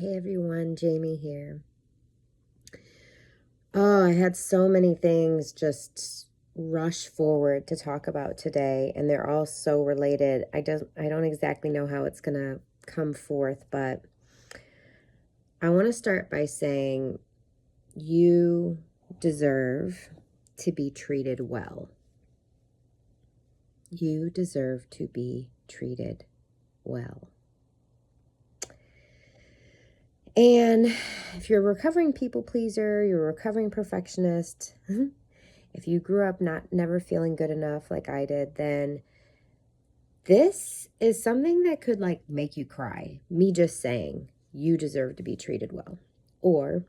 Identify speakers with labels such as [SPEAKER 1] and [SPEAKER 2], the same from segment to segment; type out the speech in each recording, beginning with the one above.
[SPEAKER 1] Hey everyone, Jamie here. Oh, I had so many things just rush forward to talk about today, and they're all so related. I don't exactly know how it's gonna come forth, but I want to start by saying you deserve to be treated well. You deserve to be treated well. And if you're a recovering people pleaser, you're a recovering perfectionist, if you grew up never feeling good enough like I did, then this is something that could make you cry. Me just saying you deserve to be treated well. Or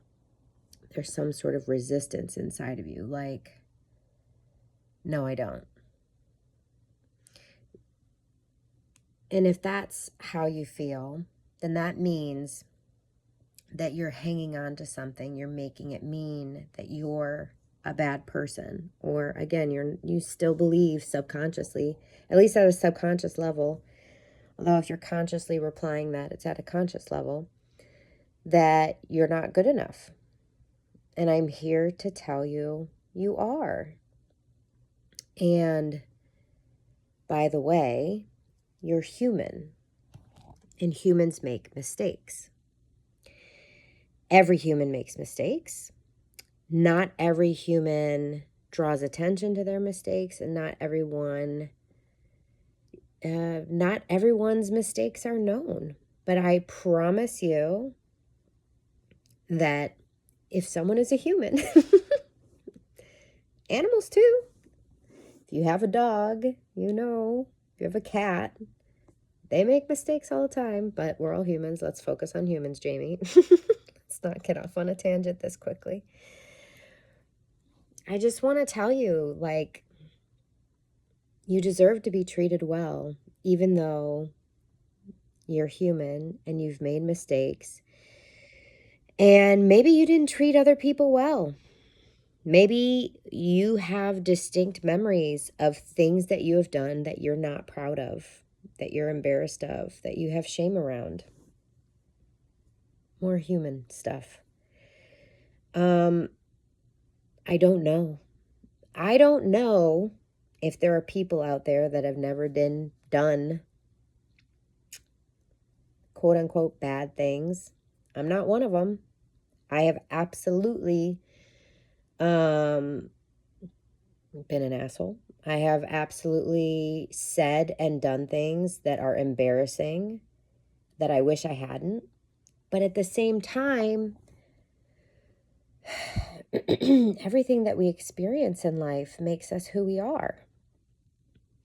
[SPEAKER 1] there's some sort of resistance inside of you, like, no, I don't. And if that's how you feel, then that means that you're hanging on to something. You're making it mean that you're a bad person, or again, you still believe subconsciously, at least at a subconscious level, although if you're consciously replying that, it's at a conscious level, that you're not good enough. And I'm here to tell you, you are. And by the way, you're human, and humans make mistakes. Every human makes mistakes. Not every human draws attention to their mistakes, and not everyone's mistakes are known. But I promise you that if someone is a human, animals too. If you have a dog, if you have a cat, they make mistakes all the time, but we're all humans. Let's focus on humans, Jamie. Let's not get off on a tangent this quickly. I just want to tell you, you deserve to be treated well, even though you're human and you've made mistakes. And maybe you didn't treat other people well. Maybe you have distinct memories of things that you have done that you're not proud of, that you're embarrassed of, that you have shame around. More human stuff. I don't know. I don't know if there are people out there that have never done quote unquote bad things. I'm not one of them. I have absolutely been an asshole. I have absolutely said and done things that are embarrassing that I wish I hadn't. But at the same time, everything that we experience in life makes us who we are.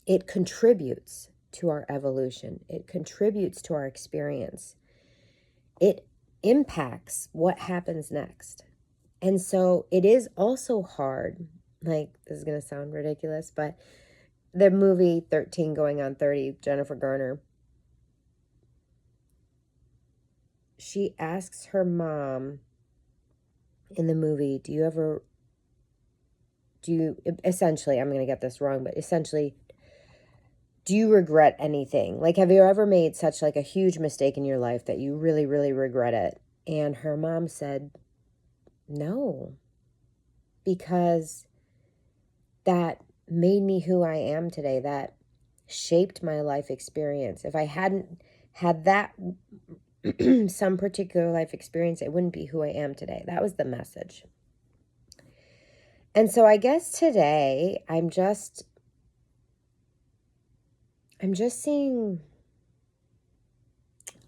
[SPEAKER 1] It contributes to our evolution. It contributes to our experience. It impacts what happens next. And so it is also hard, this is going to sound ridiculous, but the movie 13 Going on 30, Jennifer Garner, she asks her mom in the movie, essentially, I'm going to get this wrong, but essentially, do you regret anything? Have you ever made such a huge mistake in your life that you really, really regret it? And her mom said, no, because that made me who I am today. That shaped my life experience. If I hadn't had that some particular life experience, it wouldn't be who I am today. That was the message. And so I guess today I'm just seeing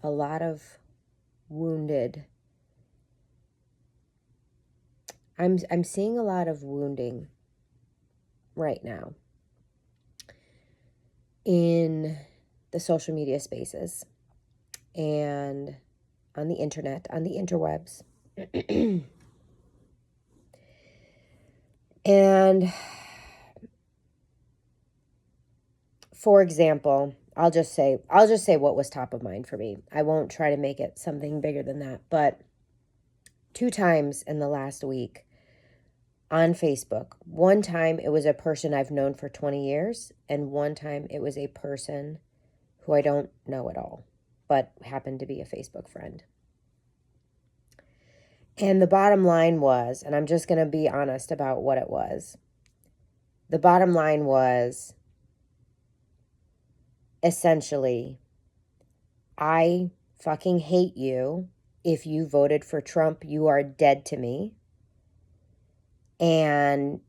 [SPEAKER 1] a lot of wounded. I'm seeing a lot of wounding right now in the social media spaces and on the internet, on the interwebs. And for example, I'll just say what was top of mind for me. I won't try to make it something bigger than that, but 2 times in the last week on Facebook. One time it was a person I've known for 20 years, and one time it was a person who I don't know at all, but happened to be a Facebook friend. And the bottom line was, and I'm just going to be honest about what it was. The bottom line was essentially, I fucking hate you. If you voted for Trump, you are dead to me. And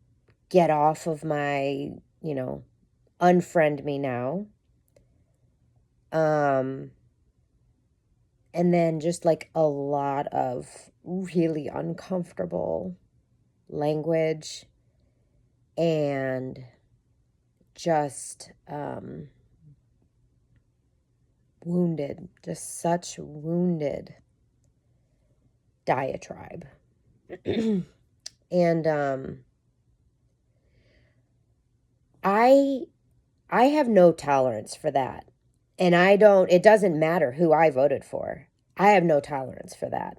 [SPEAKER 1] get off of my, unfriend me now. And then just like a lot of really uncomfortable language and just wounded, just such wounded diatribe. And I have no tolerance for that. And it doesn't matter who I voted for. I have no tolerance for that.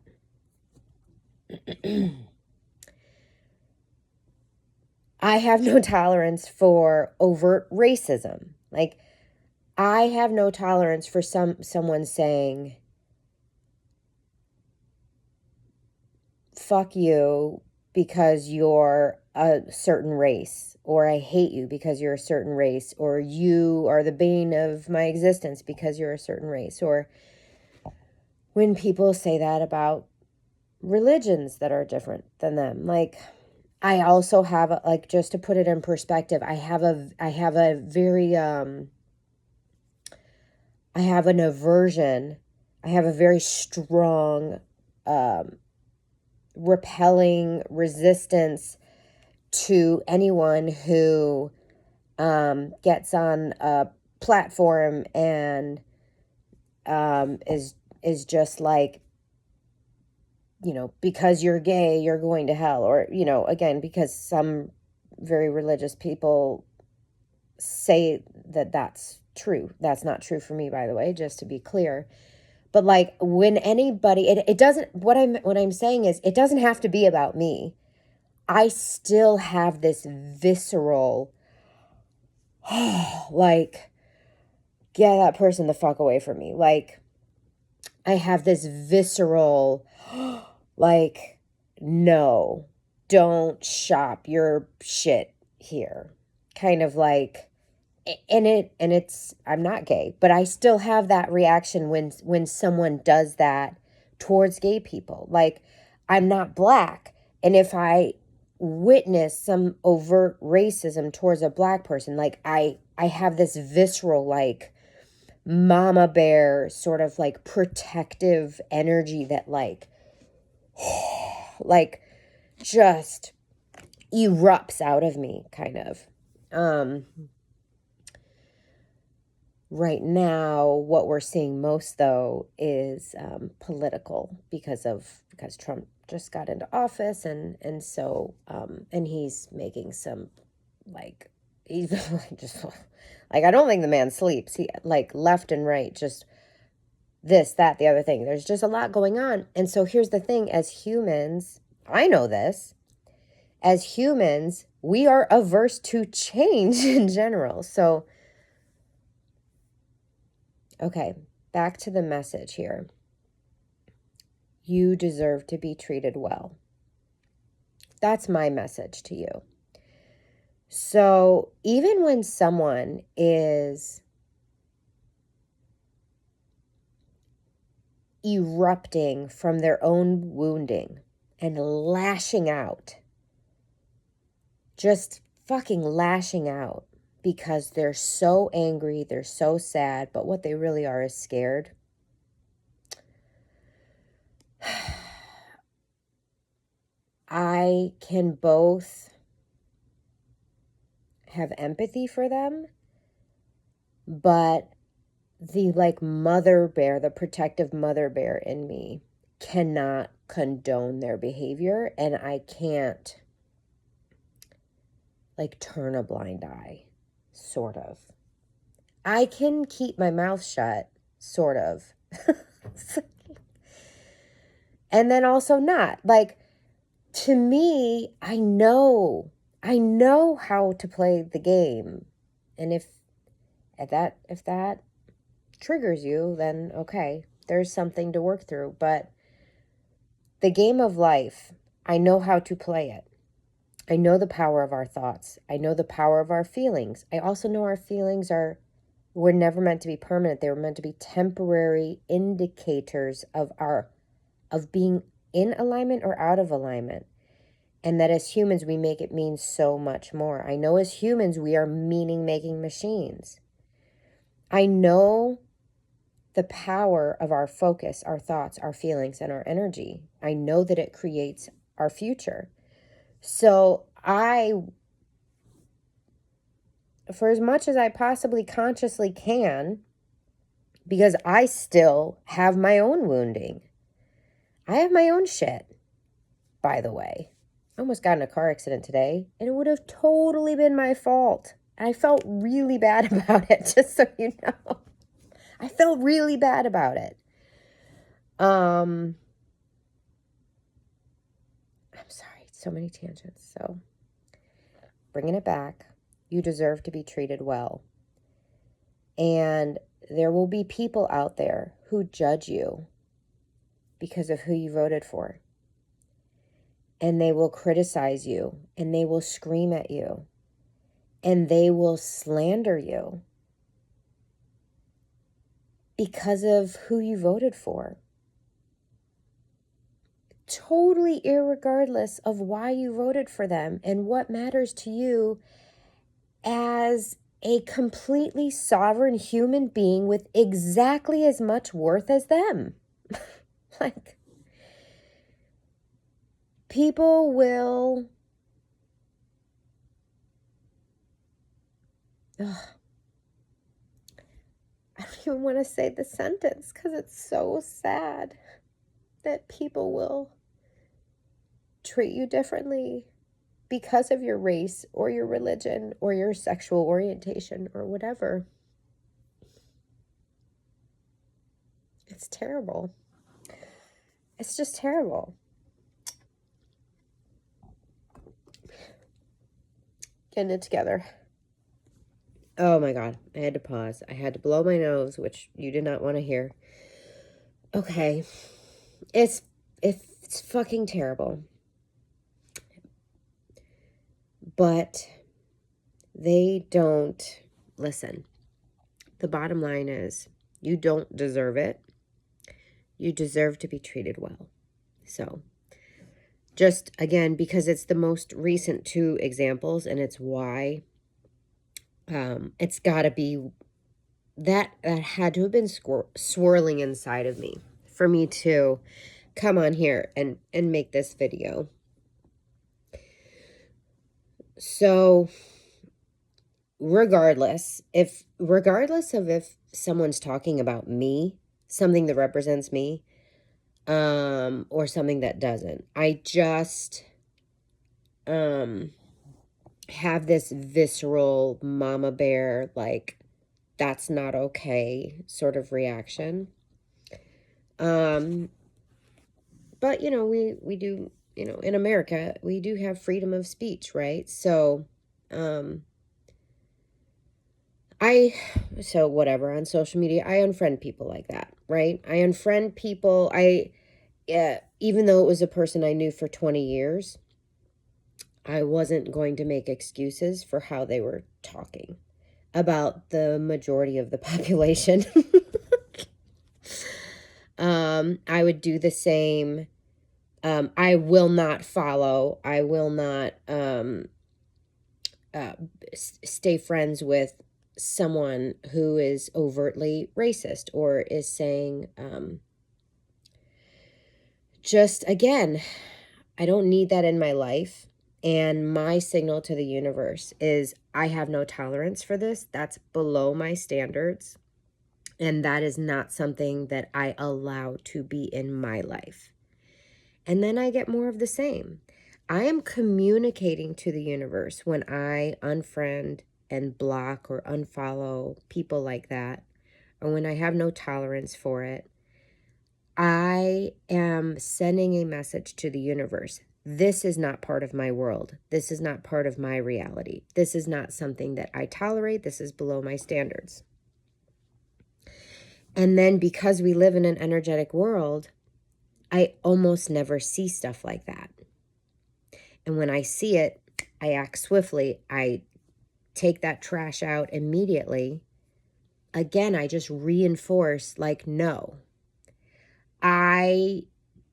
[SPEAKER 1] I have no tolerance for overt racism. Like, I have no tolerance for someone saying, fuck you because you're a certain race, or I hate you because you're a certain race, or you are the bane of my existence because you're a certain race. Or when people say that about religions that are different than them. Like, I also have, like, just to put it in perspective, I have an aversion. I have a very strong, repelling resistance to anyone who gets on a platform and is just like, because you're gay, you're going to hell. Or, again, because some very religious people say that that's true. That's not true for me, by the way, just to be clear. But like, when anybody, it doesn't, what I'm saying is, it doesn't have to be about me. I still have this visceral, like, get that person the fuck away from me. Like, I have this visceral, like, no, don't shop your shit here. Kind of like, it's, I'm not gay, but I still have that reaction when someone does that towards gay people. Like, I'm not black. And if I witness some overt racism towards a black person, like, I have this visceral, like, mama bear sort of like protective energy that like like just erupts out of me, kind of. Right now, what we're seeing most, though, is political because Trump just got into office, and so and he's making some, like, he's just like, I don't think the man sleeps. He, like, left and right, just this, that, the other thing. There's just a lot going on. And so here's the thing, as humans, I know this, as humans, we are averse to change in general. So, okay, back to the message here. You deserve to be treated well. That's my message to you. So even when someone is erupting from their own wounding and lashing out, just fucking lashing out because they're so angry, they're so sad, but what they really are is scared. I can both have empathy for them, but the, like, mother bear, the protective mother bear in me cannot condone their behavior, and I can't, like, turn a blind eye, sort of. I can keep my mouth shut, sort of. And then also not. Like, to me, I know how to play the game. And if that triggers you, then okay, there's something to work through. But The game of life, I know how to play it. I know the power of our thoughts. I know the power of our feelings. I also know our feelings were never meant to be permanent. They were meant to be temporary indicators of being in alignment or out of alignment. And that as humans, we make it mean so much more. I know as humans, we are meaning-making machines. I know the power of our focus, our thoughts, our feelings, and our energy. I know that it creates our future. So for as much as I possibly consciously can, because I still have my own wounding. I have my own shit, by the way. I almost got in a car accident today, and it would have totally been my fault. I felt really bad about it, just so you know. I felt really bad about it. I'm sorry, so many tangents. So, bringing it back, you deserve to be treated well. And there will be people out there who judge you because of who you voted for. And they will criticize you, and they will scream at you, and they will slander you because of who you voted for. Totally irregardless of why you voted for them and what matters to you as a completely sovereign human being with exactly as much worth as them. Like, people will... Ugh. I don't even want to say the sentence because it's so sad that people will treat you differently because of your race or your religion or your sexual orientation or whatever. It's terrible. It's just terrible. Getting it together. Oh my God, I had to pause. I had to blow my nose, which you did not want to hear. Okay. It's fucking terrible. But they don't listen. The bottom line is you don't deserve it. You deserve to be treated well. So just again, because it's the most recent two examples and it's why it's got to be that had to have been swirling inside of me for me to come on here and make this video. So regardless of if someone's talking about me, something that represents me, or something that doesn't, I just have this visceral mama bear, like, that's not okay sort of reaction. But you know, we do, you know, in America, we do have freedom of speech, right? So, so whatever, on social media, I unfriend people like that, right? I unfriend people. Even though it was a person I knew for 20 years, I wasn't going to make excuses for how they were talking about the majority of the population. I would do the same. I will not follow. I will not stay friends with someone who is overtly racist or is saying, just again, I don't need that in my life. And my signal to the universe is I have no tolerance for this. That's below my standards. And that is not something that I allow to be in my life. And then I get more of the same. I am communicating to the universe when I unfriend and block or unfollow people like that, or when I have no tolerance for it. I am sending a message to the universe. This is not part of my world. This is not part of my reality. This is not something that I tolerate. This is below my standards. And then because we live in an energetic world, I almost never see stuff like that. And when I see it, I act swiftly. I take that trash out immediately. Again, I just reinforce, like, no, I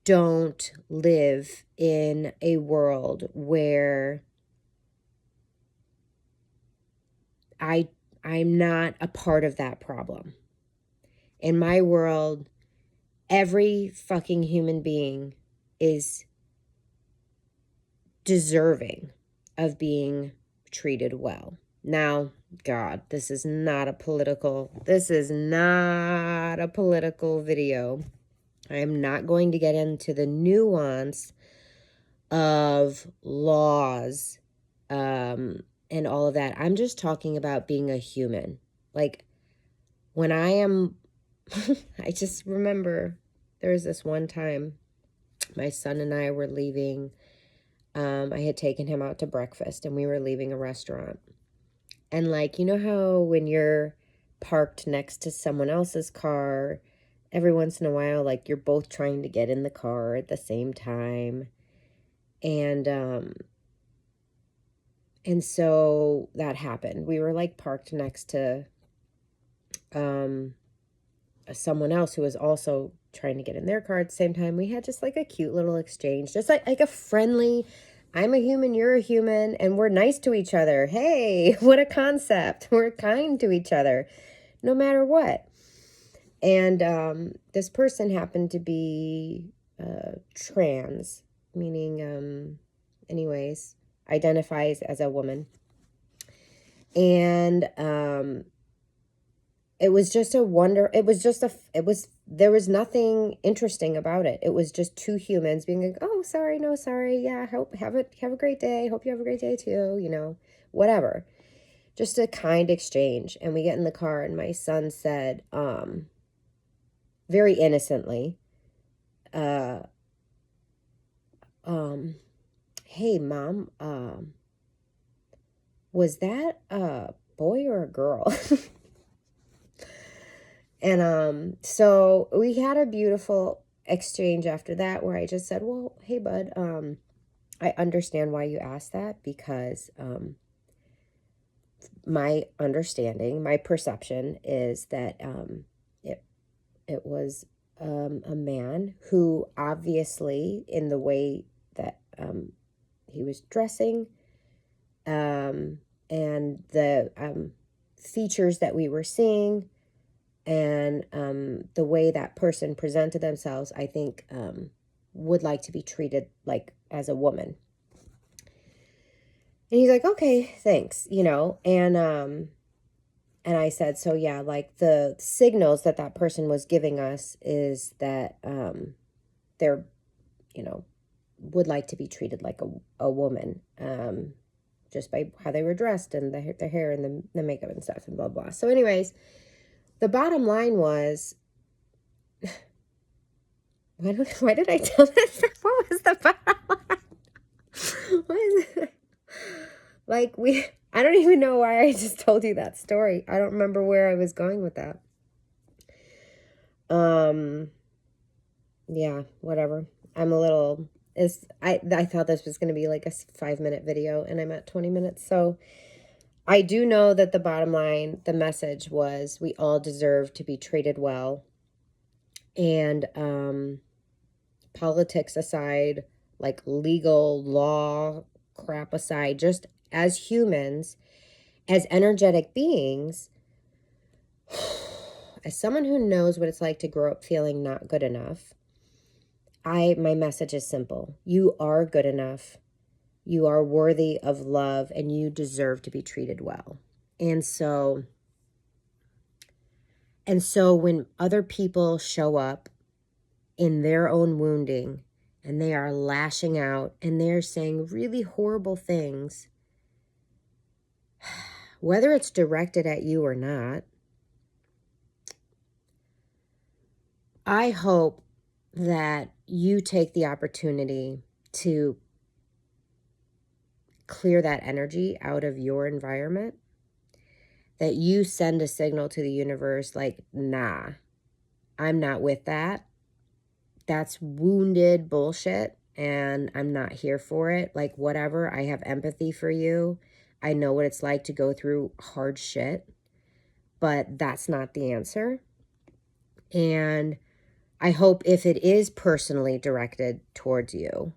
[SPEAKER 1] don't live in a world where I'm not a part of that problem. In my world, every fucking human being is deserving of being treated well. Now, God, this is not a political video. I am not going to get into the nuance of laws, and all of that. I'm just talking about being a human. Like, when I am, I just remember there was this one time my son and I were leaving. I had taken him out to breakfast and we were leaving a restaurant. And like, you know how when you're parked next to someone else's car, every once in a while, like you're both trying to get in the car at the same time. And so that happened. We were like parked next to someone else who was also trying to get in their car at the same time. We had just like a cute little exchange, just like a friendly, I'm a human, you're a human, and we're nice to each other. Hey, what a concept. We're kind to each other, no matter what. And this person happened to be trans, meaning, anyways, identifies as a woman. And it was just a wonder. There was nothing interesting about it. It was just two humans being like, oh, sorry, no, sorry. Yeah, have a great day. Hope you have a great day too. You know, whatever. Just a kind exchange. And we get in the car and my son said, very innocently, hey, Mom, was that a boy or a girl? And so we had a beautiful exchange after that where I just said, well, hey, bud, I understand why you asked that, because my understanding, my perception is that it was a man who obviously, in the way that he was dressing, and the features that we were seeing, and the way that person presented themselves, I think would like to be treated like as a woman. And he's like, okay, thanks, you know. And I said, so yeah, like the signals that that person was giving us is that they're, you know, would like to be treated like a woman, just by how they were dressed and the hair and the makeup and stuff and blah, blah. So anyways, the bottom line was, why did I tell this? What was the bottom line? What is it? Like, I don't even know why I just told you that story. I don't remember where I was going with that. Yeah, whatever. I'm a little, I thought this was going to be like a 5-minute video and I'm at 20 minutes. So I do know that the bottom line, the message was, we all deserve to be treated well. And politics aside, like legal law crap aside, just as humans, as energetic beings, as someone who knows what it's like to grow up feeling not good enough, my message is simple. You are good enough. You are worthy of love and you deserve to be treated well. And so when other people show up in their own wounding and they are lashing out and they're saying really horrible things, whether it's directed at you or not, I hope that you take the opportunity to clear that energy out of your environment, that you send a signal to the universe like, nah, I'm not with that. that's wounded bullshit, and I'm not here for it. Like, whatever, I have empathy for you. I know what it's like to go through hard shit, but that's not the answer. And I hope if it is personally directed towards you,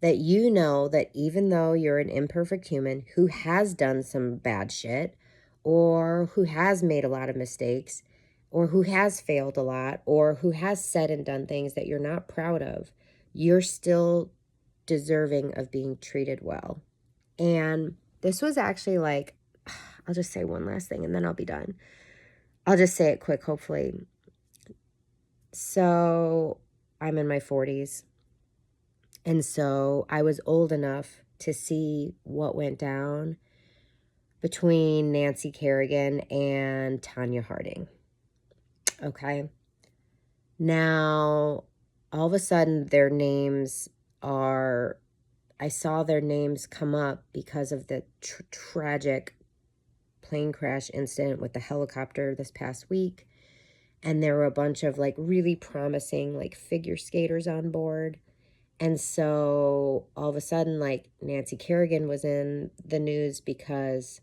[SPEAKER 1] that you know that even though you're an imperfect human who has done some bad shit, or who has made a lot of mistakes, or who has failed a lot, or who has said and done things that you're not proud of, you're still deserving of being treated well. And this was actually like, I'll just say one last thing and then I'll be done. I'll just say it quick, hopefully. So I'm in my 40s. And so I was old enough to see what went down between Nancy Kerrigan and Tanya Harding. Okay. Now, all of a sudden, their names are, I saw their names come up because of the tragic plane crash incident with the helicopter this past week. And there were a bunch of like really promising like figure skaters on board. And so all of a sudden, like, Nancy Kerrigan was in the news because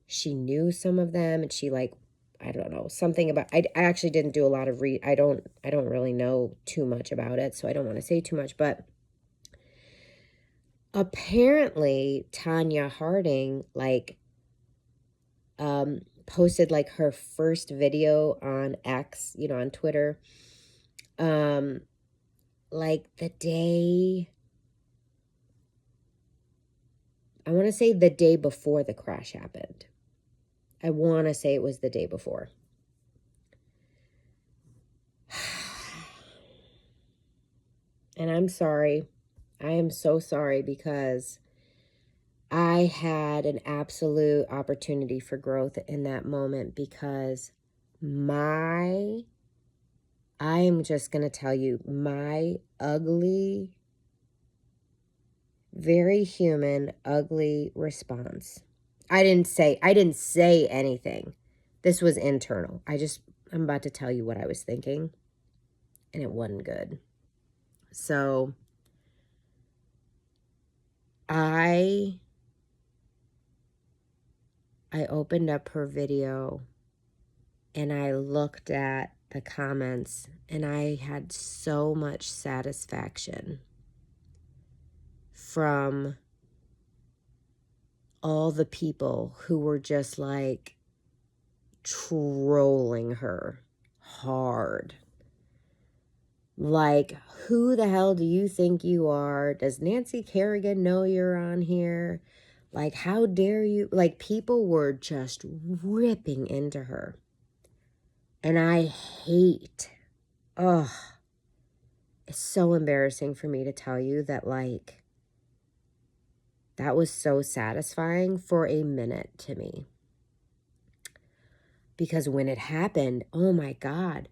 [SPEAKER 1] she knew some of them, and she, like, I don't know, something about, I actually didn't do a lot of I don't really know too much about it, so I don't want to say too much, but apparently Tanya Harding, like, posted, like, her first video on X, you know, on Twitter, like, the day, I want to say the day before the crash happened. I want to say it was the day before. And I'm sorry. I am so sorry, because I had an absolute opportunity for growth in that moment, because I am just going to tell you, my ugly, very human, ugly response. I didn't say anything. This was internal. I'm about to tell you what I was thinking, and it wasn't good. So I opened up her video and I looked at the comments, and I had so much satisfaction from all the people who were just like trolling her hard. Like, who the hell do you think you are? Does Nancy Kerrigan know you're on here? Like, how dare you? Like, people were just ripping into her. And I hate, it's so embarrassing for me to tell you that, like, that was so satisfying for a minute to me. Because when it happened, oh my God,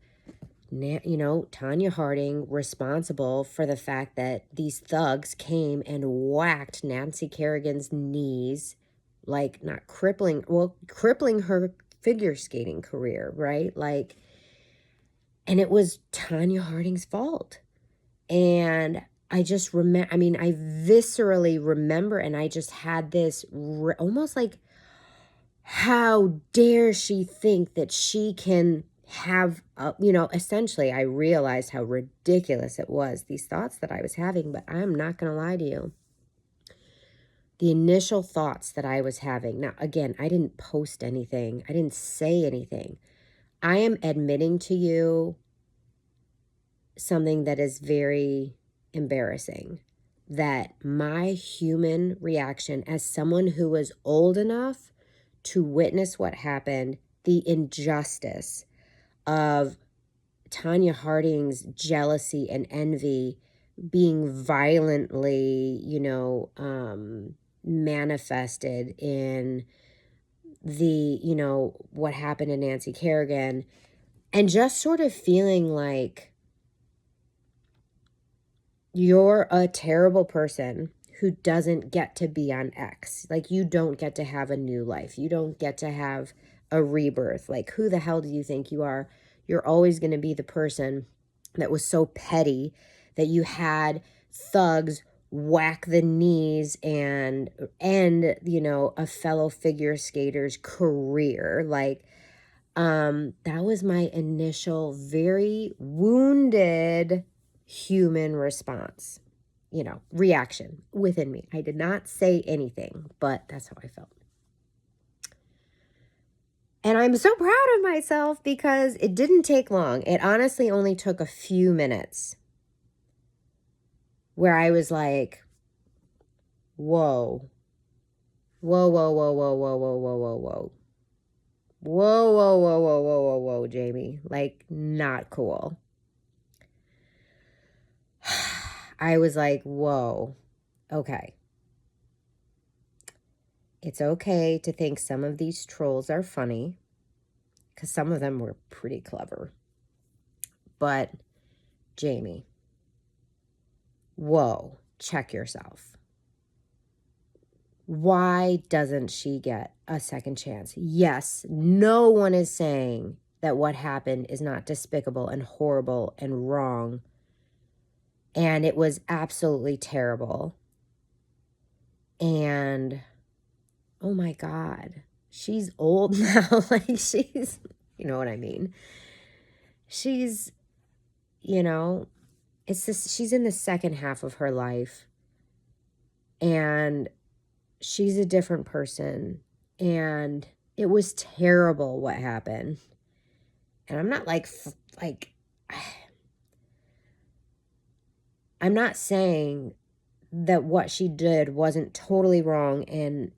[SPEAKER 1] you know, Tanya Harding responsible for the fact that these thugs came and whacked Nancy Kerrigan's knees, like, not crippling, well, crippling her figure skating career, right? Like, and it was Tanya Harding's fault. And I just remember, I mean, I viscerally remember, and I just had this almost like, how dare she think that she can have, you know, essentially I realized how ridiculous it was, these thoughts that I was having. But I'm not going to lie to you. The initial thoughts that I was having, now, again, I didn't post anything. I didn't say anything. I am admitting to you something that is very embarrassing, that my human reaction as someone who was old enough to witness what happened, the injustice of Tanya Harding's jealousy and envy being violently, you know, manifested in the, you know, what happened to Nancy Kerrigan, and just sort of feeling like you're a terrible person who doesn't get to be on X. Like, you don't get to have a new life. You don't get to have a rebirth. Like, who the hell do you think you are? You're always going to be the person that was so petty that you had thugs whack the knees and end, a fellow figure skater's career. Like, that was my initial very wounded human response, reaction within me. I did not say anything, but that's how I felt. And I'm so proud of myself because it didn't take long. It honestly only took a few minutes where I was like, whoa, whoa, whoa, whoa, whoa, whoa, whoa, whoa, whoa, whoa. Whoa, whoa, whoa, whoa, whoa, whoa, whoa, Jamie. Like, not cool. I was like, whoa, okay. It's okay to think some of these trolls are funny, because some of them were pretty clever. But, Jamie, whoa, check yourself. Why doesn't she get a second chance? Yes, no one is saying that what happened is not despicable and horrible and wrong. And it was absolutely terrible. And, oh my God, she's old now. Like, she's, you know what I mean? She's, it's this, she's in the second half of her life. And she's a different person. And it was terrible what happened. And I'm not I'm not saying that what she did wasn't totally wrong and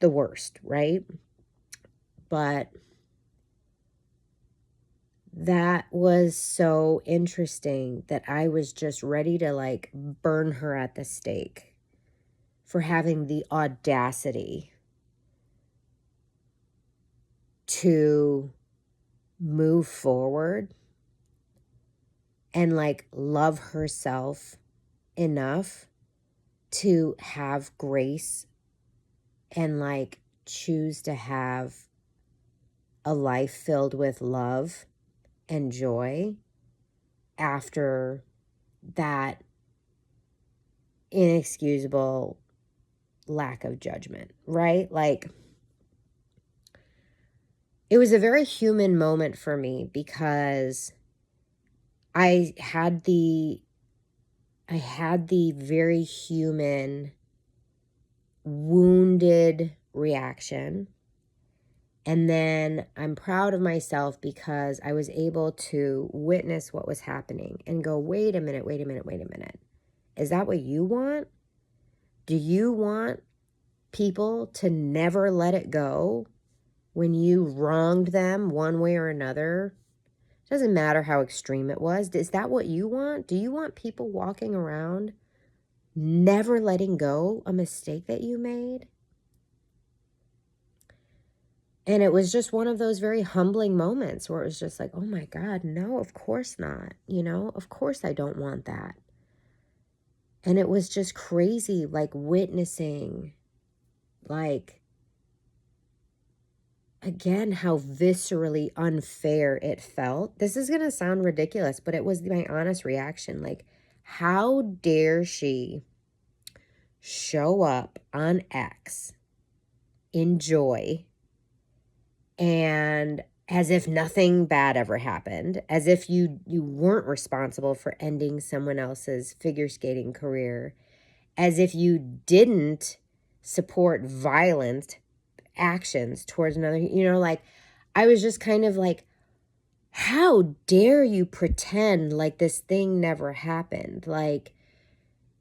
[SPEAKER 1] the worst, right? But that was so interesting that I was just ready to like burn her at the stake for having the audacity to move forward and like love herself enough to have grace and like choose to have a life filled with love and joy after that inexcusable lack of judgment, right? Like, it was a very human moment for me because I had the very human, wounded reaction. And then I'm proud of myself because I was able to witness what was happening and go, wait a minute. Is that what you want? Do you want people to never let it go when you wronged them one way or another? It doesn't matter how extreme it was. Is that what you want? Do you want people walking around never letting go a mistake that you made? And it was just one of those very humbling moments where it was just like, oh my God, no, of course not. Of course I don't want that. And it was just crazy, like witnessing, like, again, how viscerally unfair it felt. This is going to sound ridiculous, but it was my honest reaction. Like, how dare she show up on X in joy and as if nothing bad ever happened, as if you weren't responsible for ending someone else's figure skating career, as if you didn't support violent actions towards another, like, I was just kind of like, how dare you pretend like this thing never happened? Like,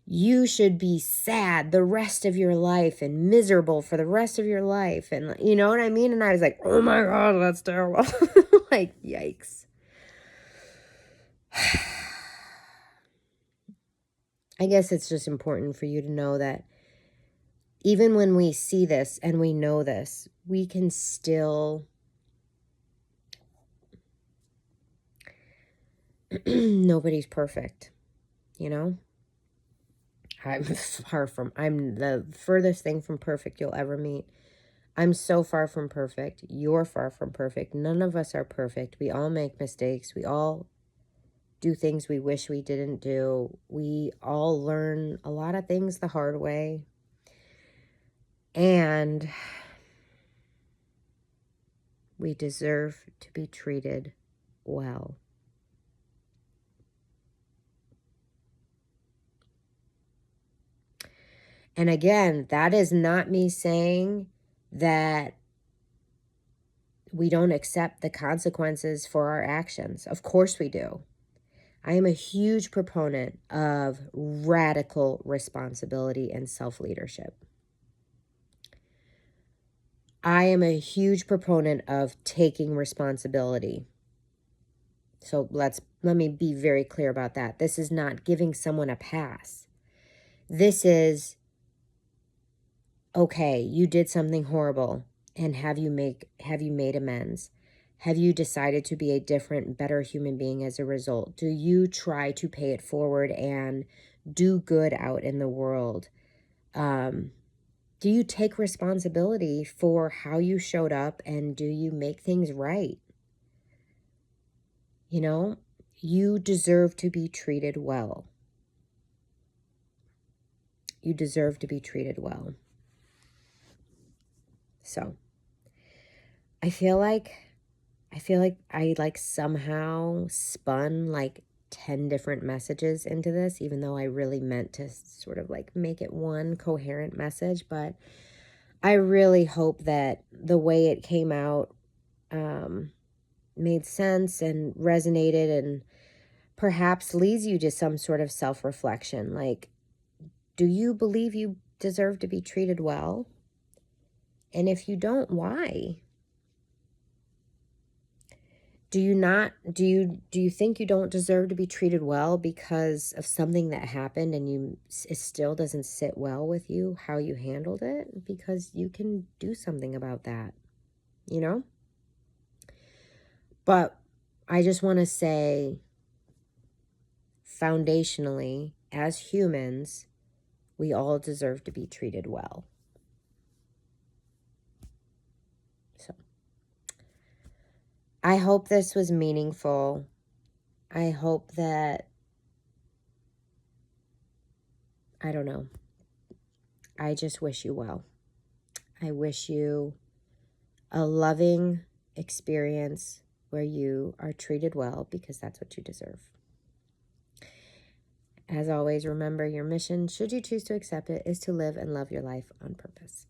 [SPEAKER 1] you should be sad the rest of your life and miserable for the rest of your life. And you know what I mean? And I was like, oh my God, that's terrible. Like, yikes. I guess it's just important for you to know that even when we see this and we know this, we can still nobody's perfect, I'm the furthest thing from perfect you'll ever meet. I'm so far from perfect. You're far from perfect. None of us are perfect. We all make mistakes. We all do things we wish we didn't do. We all learn a lot of things the hard way. And we deserve to be treated well. And again, that is not me saying that we don't accept the consequences for our actions. Of course we do. I am a huge proponent of radical responsibility and self-leadership. I am a huge proponent of taking responsibility. So let me be very clear about that. This is not giving someone a pass. This is, okay, you did something horrible, and have you made amends? Have you decided to be a different, better human being as a result? Do you try to pay it forward and do good out in the world? Do you take responsibility for how you showed up, and do you make things right? You know, you deserve to be treated well. You deserve to be treated well. So I feel like I like somehow spun like 10 different messages into this, even though I really meant to sort of like make it one coherent message. But I really hope that the way it came out made sense and resonated, and perhaps leads you to some sort of self-reflection. Like, do you believe you deserve to be treated well? And if you don't, why? Do you think you don't deserve to be treated well because of something that happened, and it still doesn't sit well with you how you handled it? Because you can do something about that, you know? But I just want to say, foundationally, as humans, we all deserve to be treated well. So I hope this was meaningful. I hope that, I don't know, I just wish you well. I wish you a loving experience where you are treated well, because that's what you deserve. As always, remember, your mission, should you choose to accept it, is to live and love your life on purpose.